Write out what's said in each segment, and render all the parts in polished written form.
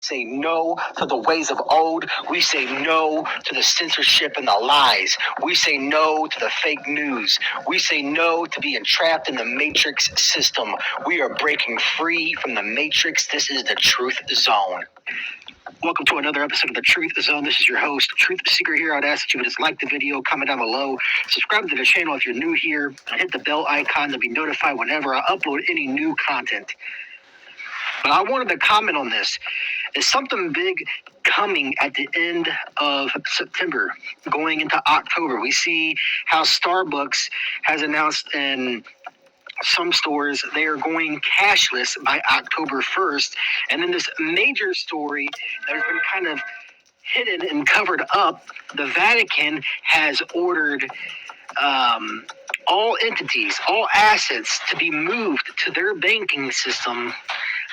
say no to the ways of old. We say no to the censorship and the lies. We say no to the fake news. We say no to being trapped in the matrix system. We are breaking free from the matrix. This is the Truth Zone. Welcome to another episode of the Truth Zone. This is your host, Truth Seeker here. I'd ask that you would just like the video, comment down below, subscribe to the channel if you're new here, and hit the bell icon to be notified whenever I upload any new content. But I wanted to comment on this. Is something big coming at the end of September, going into October? We see how Starbucks has announced in some stores they are going cashless by October 1st. And then this major story that has been kind of hidden and covered up, the Vatican has ordered all entities, all assets to be moved to their banking system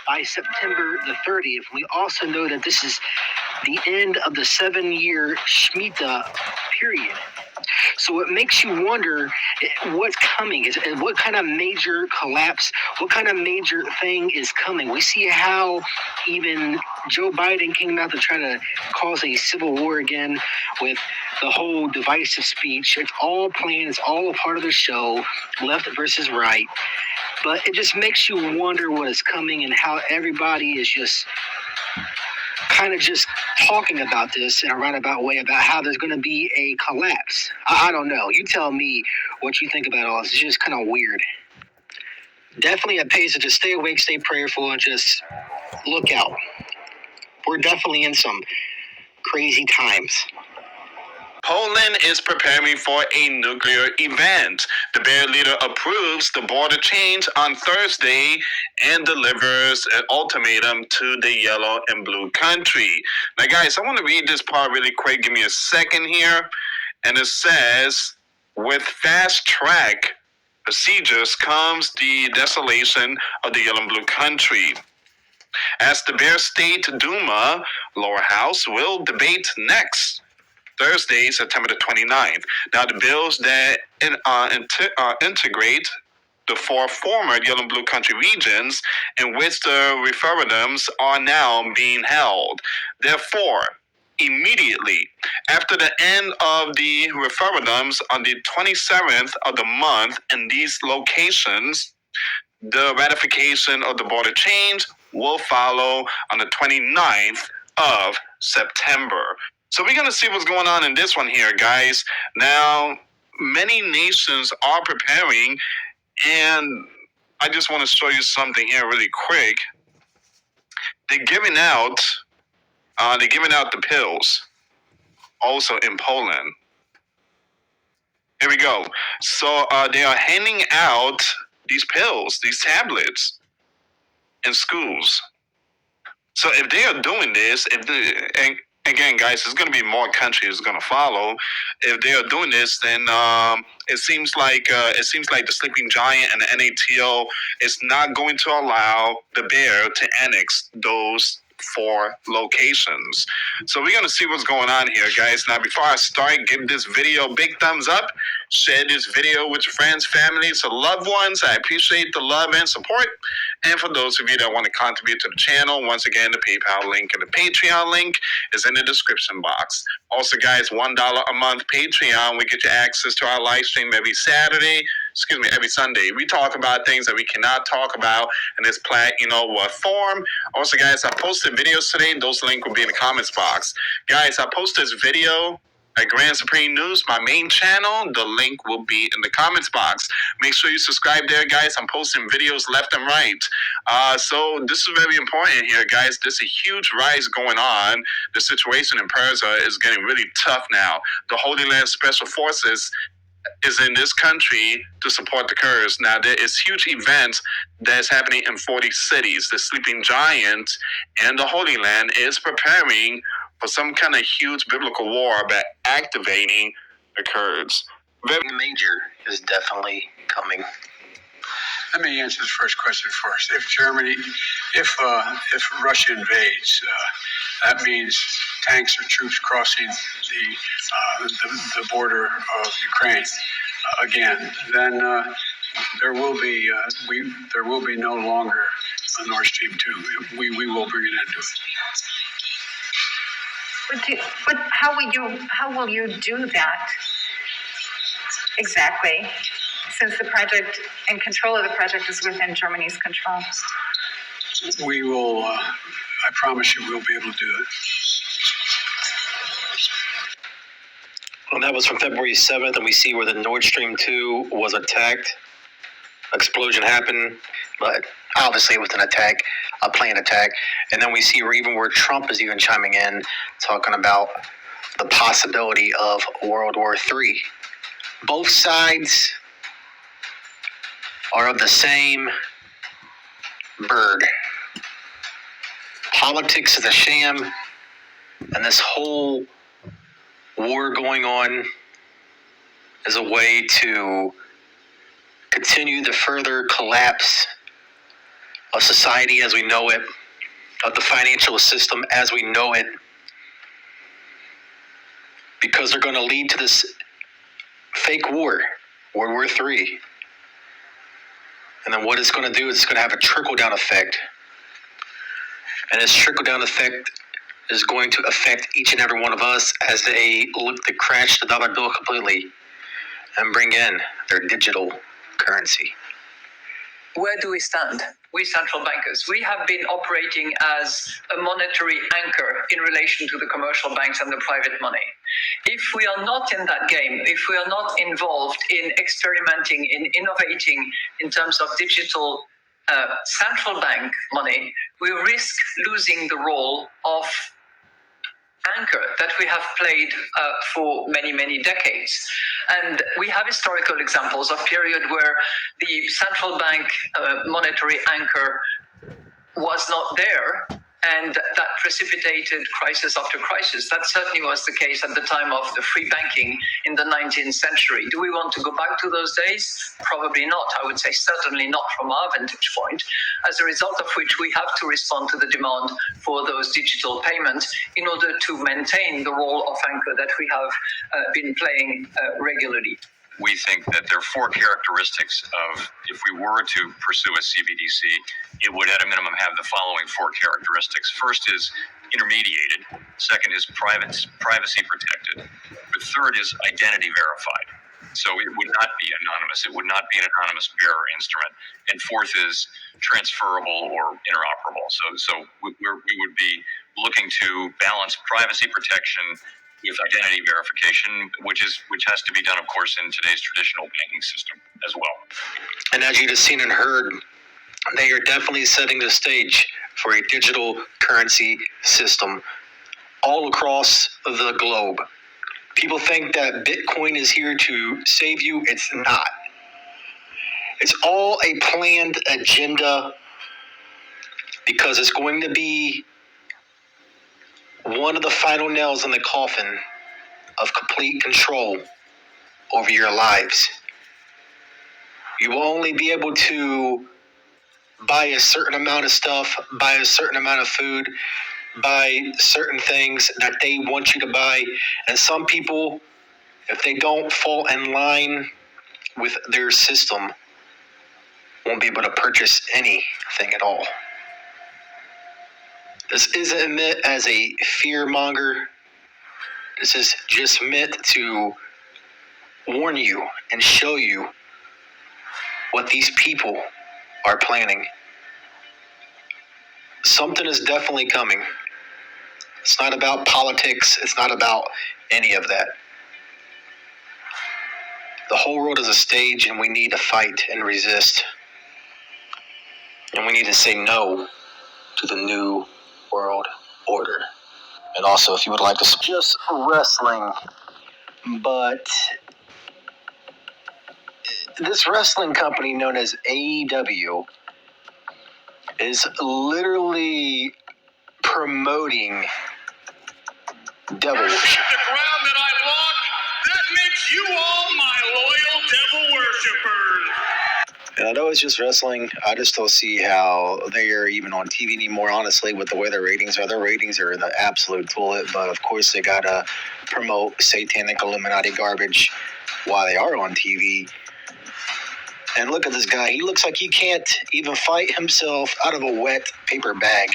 by September the 30th. We also know that this is the end of the 7-year Shemitah period. So it makes you wonder what's coming. What kind of major collapse, what kind of major thing is coming? We see how even Joe Biden came out to try to cause a civil war again with the whole divisive speech. It's all planned. It's all a part of the show, left versus right. But it just makes you wonder what is coming and how everybody is just kind of just talking about this in a roundabout way about how there's going to be a collapse. I don't know. You tell me what you think about all this. It's just kind of weird. Definitely it pays to just stay awake, stay prayerful, and just look out. We're definitely in some crazy times. Poland is preparing for a nuclear event. The bear leader approves the border change on Thursday and delivers an ultimatum to the yellow and blue country. Now, guys, I want to read this part really quick. Give me a second here. And it says, with fast track procedures comes the desolation of the yellow and blue country. As the Bear State Duma, lower house, will debate next Thursday, September the 29th. Now, the bills that integrate the 4 former yellow and blue country regions in which the referendums are now being held. Therefore, immediately after the end of the referendums on the 27th of the month in these locations, the ratification of the border change will follow on the 29th of September. So we're going to see what's going on in this one here, guys. Now, many nations are preparing, and I just want to show you something here really quick. They're giving out the pills also in Poland. Here we go. So they are handing out these pills, these tablets in schools. So if they are doing this, again, guys, there's going to be more countries going to follow. If they are doing this, then it seems like the sleeping giant and the NATO is not going to allow the bear to annex those 4 locations. So we're going to see what's going on here, guys. Now, before I start, give this video a big thumbs up. Share this video with your friends, families, or loved ones. I appreciate the love and support. And for those of you that want to contribute to the channel, once again, the PayPal link and the Patreon link is in the description box. Also, guys, $1 a month Patreon, we get you access to our live stream every Sunday. We talk about things that we cannot talk about in this form. Also, guys, I posted videos today. Those links will be in the comments box. Guys, I posted this video at Grand Supreme News, my main channel. The link will be in the comments box. Make sure you subscribe there, guys. I'm posting videos left and right. So this is very important here, guys. There's a huge rise going on. The situation in Persia is getting really tough now. The Holy Land Special Forces is in this country to support the Kurds. Now, there is huge events that's happening in 40 cities. The sleeping giant and the Holy Land is preparing for some kind of huge biblical war by activating the Kurds. Very major is definitely coming. Let me answer the first question first. If Russia invades, that means tanks or troops crossing the border of Ukraine again. Then there will be no longer a Nord Stream 2. We will bring an end to it. How will you do that exactly? Since the project and control of the project is within Germany's control. We will, I promise you, we'll be able to do it. Well, that was from February 7th, and we see where the Nord Stream 2 was attacked. Explosion happened, but obviously it was an attack, a planned attack. And then we see where Trump is even chiming in, talking about the possibility of World War III. Both sides are of the same bird. Politics is a sham, and this whole war going on is a way to continue the further collapse of society as we know it, of the financial system as we know it, because they're going to lead to this fake war, World War III. And then what it's going to do is it's going to have a trickle-down effect. And this trickle-down effect is going to affect each and every one of us as they look to crash the dollar bill completely and bring in their digital currency. Where do we stand? We central bankers, we have been operating as a monetary anchor in relation to the commercial banks and the private money. If we are not in that game, if we are not involved in experimenting, in innovating in terms of digital central bank money, we risk losing the role of anchor that we have played for many, many decades. And we have historical examples of period where the central bank monetary anchor was not there, and that precipitated crisis after crisis. That certainly was the case at the time of the free banking in the 19th century. Do we want to go back to those days? Probably not. I would say certainly not from our vantage point, as a result of which we have to respond to the demand for those digital payments in order to maintain the role of anchor that we have been playing regularly. We think that there are four characteristics of, if we were to pursue a CBDC, it would at a minimum have the following four characteristics. First is intermediated. Second is privacy protected. The third is identity verified. So it would not be anonymous. It would not be an anonymous bearer instrument. And fourth is transferable or interoperable. So we would be looking to balance privacy protection with identity verification, which has to be done, of course, in today's traditional banking system as well. And as you just seen and heard, they are definitely setting the stage for a digital currency system all across the globe. People think that Bitcoin is here to save you. It's not. It's all a planned agenda, because it's going to be one of the final nails in the coffin of complete control over your lives. You will only be able to buy a certain amount of stuff, buy a certain amount of food, buy certain things that they want you to buy. And some people, if they don't fall in line with their system, won't be able to purchase anything at all. This isn't meant as a fear monger. This is just meant to warn you and show you what these people are planning. Something is definitely coming. It's not about politics. It's not about any of that. The whole world is a stage, and we need to fight and resist. And we need to say no to the new world order. And also, if you would like to just wrestling, but this wrestling company known as AEW is literally promoting devil worship. The ground that I walk, that makes you all my loyal devil worshippers. And I know it's just wrestling. I just don't see how they are even on TV anymore, honestly, with the way their ratings are. Their ratings are in the absolute toilet, but of course they gotta promote satanic Illuminati garbage while they are on TV. And look at this guy. He looks like he can't even fight himself out of a wet paper bag,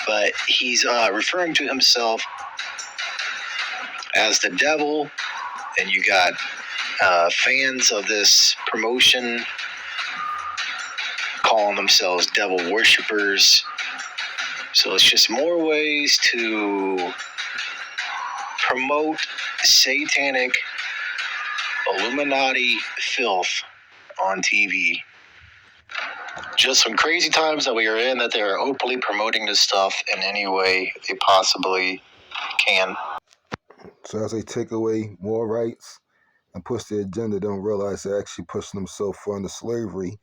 but he's referring to himself as the devil, and you got fans of this promotion calling themselves devil worshippers. So it's just more ways to promote satanic Illuminati filth on TV. Just some crazy times that we are in, that they are openly promoting this stuff in any way they possibly can. So as they take away more rights and push their agenda, don't realize they're actually pushing themselves under slavery,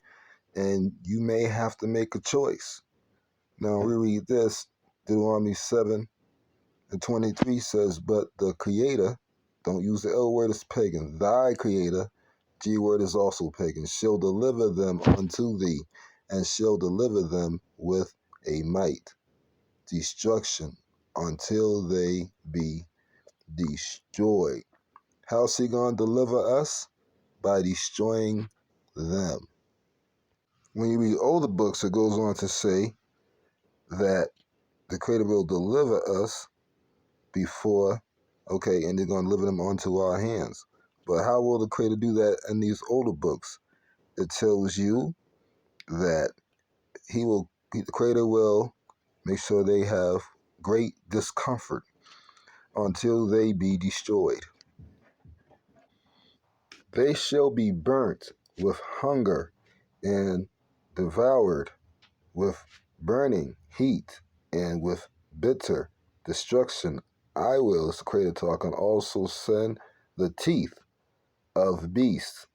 and you may have to make a choice. Now we read this, Deuteronomy 7:23 says, but the Creator, don't use the L word, as pagan, thy Creator, G word is also pagan, shall deliver them unto thee, and shall deliver them with a might, destruction, until they be destroyed. How's he going to deliver us? By destroying them. When you read older books, it goes on to say that the Creator will deliver us before, okay, and they're going to deliver them onto our hands. But how will the Creator do that in these older books? It tells you that the Creator will make sure they have great discomfort until they be destroyed. They shall be burnt with hunger and devoured with burning heat and with bitter destruction. I will, as the Creator talking, also send the teeth of beasts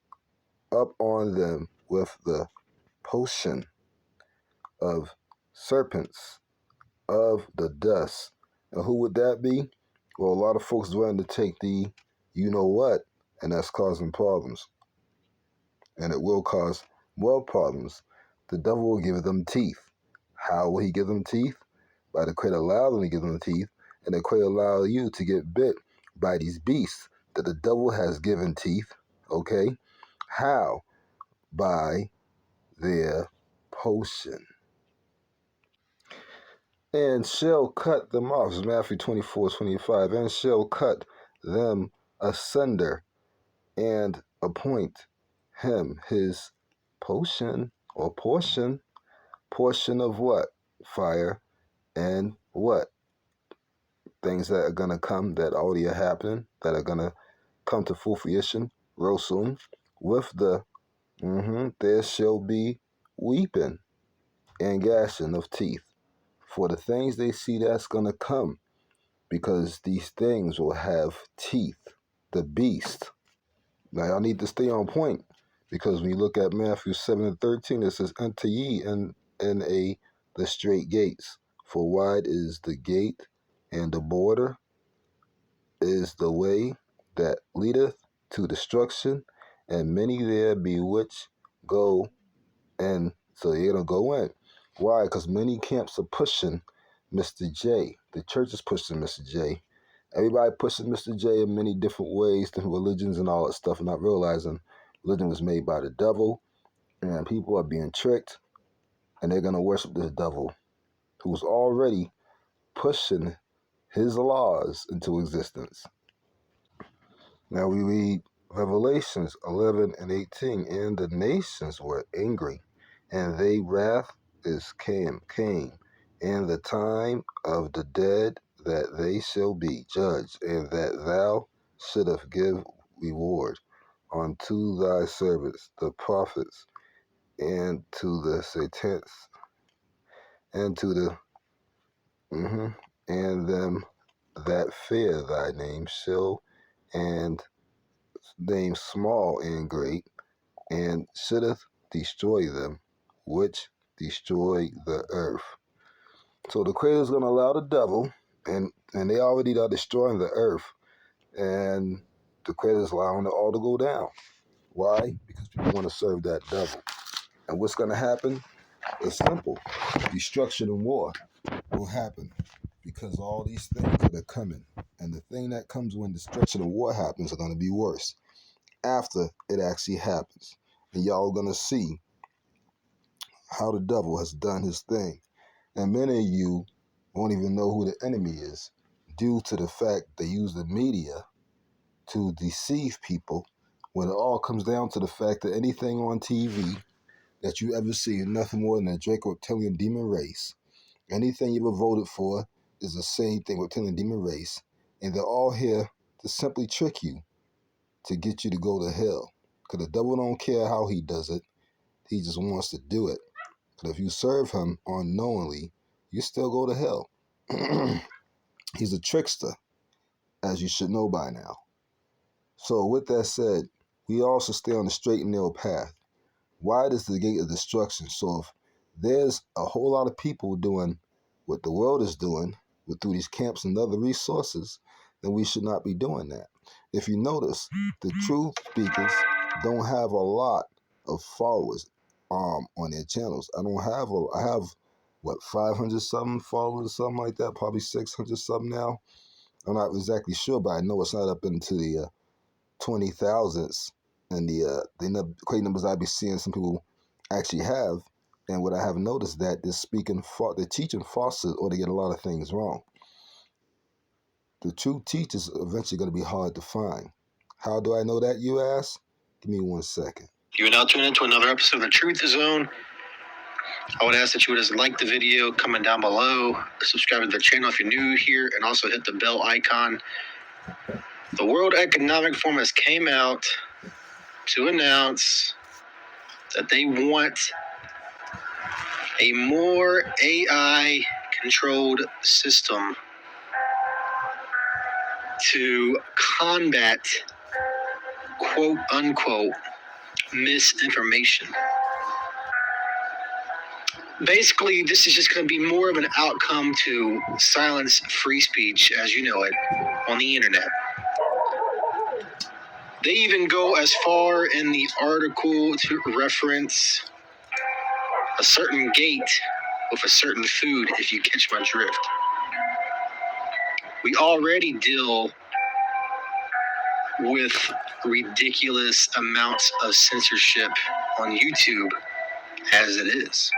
up on them with the potion of serpents of the dust. And who would that be? Well, a lot of folks willing to take the you know what, and that's causing problems. And it will cause more problems. The devil will give them teeth. How will he give them teeth? By the Creator allow them to give them teeth, and the Creator allow you to get bit by these beasts that the devil has given teeth. Okay? How? By their potion. And shall cut them off. This is Matthew 24:25. And shall cut them asunder and appoint him his potion or portion. Portion of what? Fire and what? Things that are going to come, that already are happening, that are going to come to full fruition real soon. With the, there shall be weeping and gnashing of teeth for the things they see that's going to come, because these things will have teeth. The beast. Now, I need to stay on point, because when you look at Matthew 7:13, it says, enter ye in the straight gates, for wide is the gate, and the border is the way that leadeth to destruction, and many there be which go, and so you're going to go in. Why? Because many camps are pushing Mr. J. The church is pushing Mr. J. Everybody pushing Mr. J in many different ways, different religions and all that stuff, and not realizing religion was made by the devil, and people are being tricked, and they're going to worship this devil who's already pushing his laws into existence. Now we read Revelations 11:18, and the nations were angry, and they wrath came, and the time of the dead that they shall be judged, and that thou shouldst give reward unto thy servants, the prophets, and to the satanists, and to the and them that fear thy name shall, and name small and great, and shouldeth destroy them, which destroy the earth. So the Creator is going to allow the devil, and they already are destroying the earth, and the Creator is allowing it all to go down. Why? Because people want to serve that devil. And what's going to happen? It's simple. Destruction and war will happen, because all these things that are coming, and the thing that comes when destruction and war happens are going to be worse after it actually happens. And y'all are going to see how the devil has done his thing. And many of you won't even know who the enemy is due to the fact they use the media to deceive people, when it all comes down to the fact that anything on TV that you ever see is nothing more than a Draco Reptilian demon race. Anything you ever voted for is the same thing, Reptilian demon race, and they're all here to simply trick you, to get you to go to hell. Because the devil don't care how he does it, he just wants to do it. But if you serve him unknowingly, you still go to hell. He's a trickster, as you should know by now. So with that said, we also stay on the straight and narrow path. Wide is the gate of destruction. So if there's a whole lot of people doing what the world is doing through these camps and other resources, then we should not be doing that. If you notice, the truth speakers don't have a lot of followers on their channels. I have what, 500 something followers, something like that, probably 600 something now. I'm not exactly sure, but I know it's not up into the 20,000s, and the crazy numbers I be seeing some people actually have. And what I have noticed that they're teaching falsehood, or they get a lot of things wrong. The true teachers are eventually going to be hard to find. How do I know that, you ask? Give me 1 second. You are now tuned into another episode of The Truth Zone. I would ask that you would just like the video, comment down below, subscribe to the channel if you're new here, and also hit the bell icon. The World Economic Forum has came out to announce that they want a more AI-controlled system to combat, quote-unquote, misinformation. Basically, this is just going to be more of an outcome to silence free speech, as you know it, on the internet. They even go as far in the article to reference a certain gate with a certain food, if you catch my drift. We already deal with ridiculous amounts of censorship on YouTube as it is.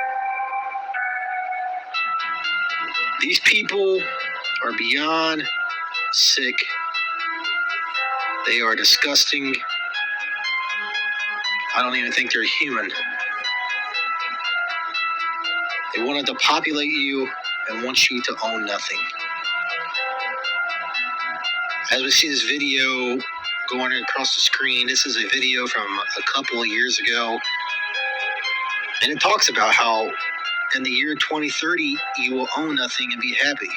These people are beyond sick. They are disgusting. I don't even think they're human. They wanted to populate you and want you to own nothing. As we see this video going across the screen, this is a video from a couple of years ago. And it talks about how in the year 2030, you will own nothing and be happy.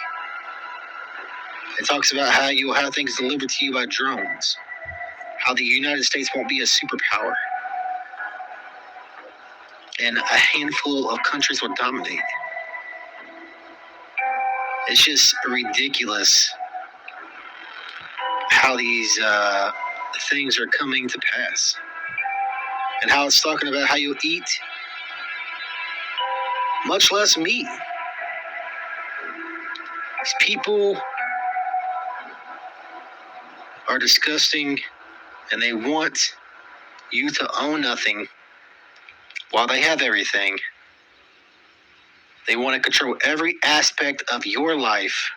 It talks about how you will have things delivered to you by drones. How the United States won't be a superpower. And a handful of countries will dominate. It's just ridiculous how these things are coming to pass. And how it's talking about how you'll eat much less meat. These people are disgusting, and they want you to own nothing while they have everything. They want to control every aspect of your life.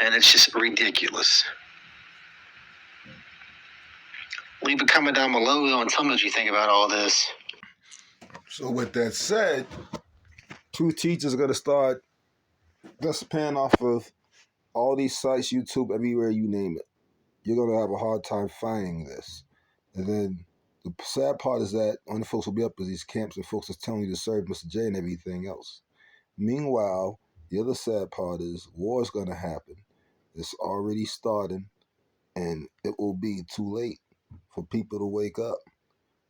And it's just ridiculous. Leave a comment down below, though, and tell me what you think about all this. So with that said, true teachers are going to start just paying off of all these sites, YouTube, everywhere you name it. You're going to have a hard time finding this. And then the sad part is that only folks will be up at these camps and folks are telling you to serve Mr. J and everything else. Meanwhile, the other sad part is war is going to happen. It's already starting, and it will be too late for people to wake up.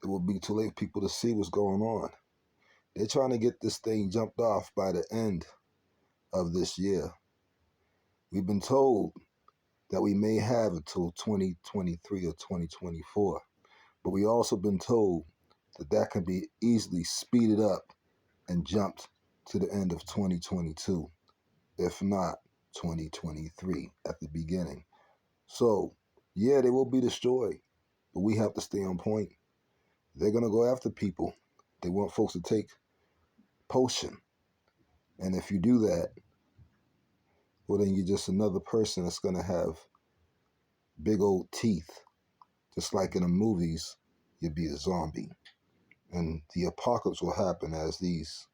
It will be too late for people to see what's going on. They're trying to get this thing jumped off by the end of this year. We've been told that we may have until 2023 or 2024, but we also been told that that can be easily speeded up and jumped to the end of 2022, if not 2023 at the beginning. So, yeah, they will be destroyed, but we have to stay on point. They're going to go after people. They want folks to take potion. And if you do that, well, then you're just another person that's going to have big old teeth. Just like in the movies, you'd be a zombie. And the apocalypse will happen as these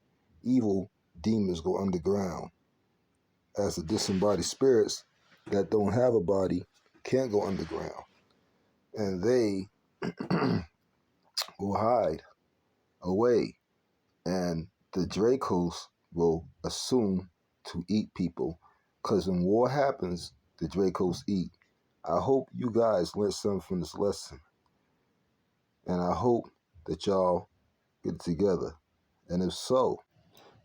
evil demons go underground. As the disembodied spirits that don't have a body can't go underground. And they will hide away. And the Dracos will assume to eat people. Because when war happens, the Dracos eat. I hope you guys learned something from this lesson. And I hope that y'all get it together. And if so,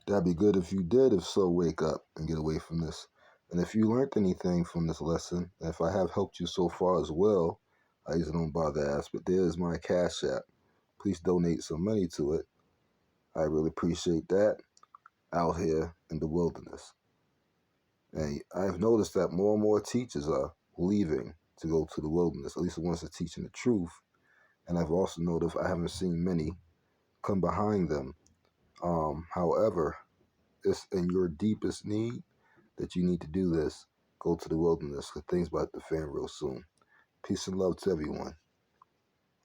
that'd be good if you did. If so, wake up and get away from this. And if you learned anything from this lesson, and if I have helped you so far as well, I usually don't bother to ask, but there's my Cash App. Please donate some money to it. I really appreciate that out here in the wilderness. And I've noticed that more and more teachers are leaving to go to the wilderness, at least the ones that are teaching the truth. And I've also noticed I haven't seen many come behind them. However, it's in your deepest need that you need to do this. Go to the wilderness, because things about to fan real soon. Peace and love to everyone.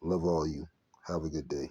Love all you. Have a good day.